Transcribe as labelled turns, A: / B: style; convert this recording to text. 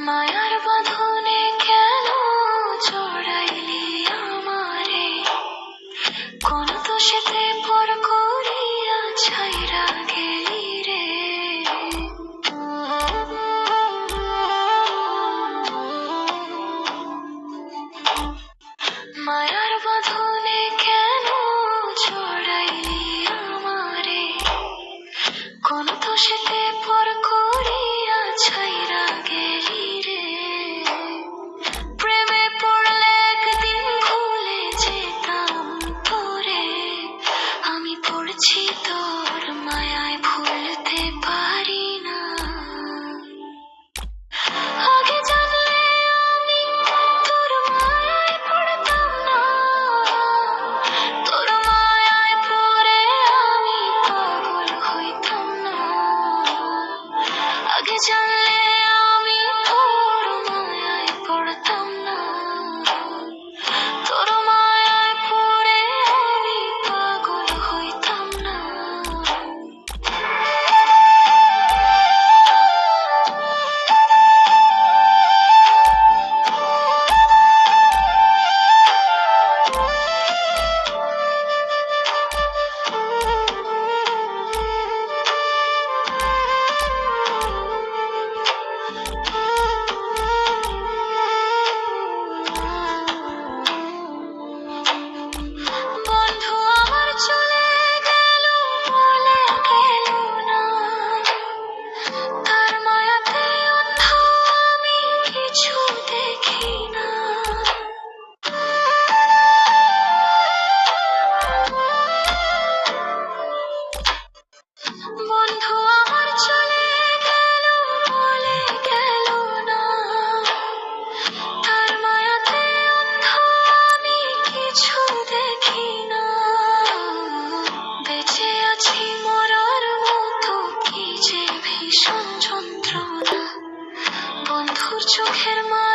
A: মায়ার বাঁধনে কেন জড়াইলি আমারে, কোন দোষেতে পর করিয়া ছাইরা গেলি রে। মায়ার বাঁধনে কেন জড়াইলি আমারে, কোন দোষেতে পর করিয়া ছাইরা গেলি রে। প্রেমে পড়লে একদিন ভুলে যেতাম তোরে, আমি পড়ছি তোর মায়ায় ভুলতে পারি না। আগে জানলে আমি তোর মায়ায় পড়তাম না, তোর মায়ায় পড়ে আমি পাগল হইতাম না। আগে জানলে আমি তোর মায়ায় পড়তাম না, তোর মায়ায় পড়ে আমি পাগল হইতাম না। বন্ধু আমার চলে গেল বলে গেল না, তার মায়াতে অন্ধ আমি কিছু দেখি না। বন্ধু আমার চলে গেল বলে গেল না, তার মায়াতে অন্ধ আমি কিছু দেখি না। বেঁচে আছি মরার মতো কি যে ভীষণ যন্ত্রণা, বন্ধুর চোখের মা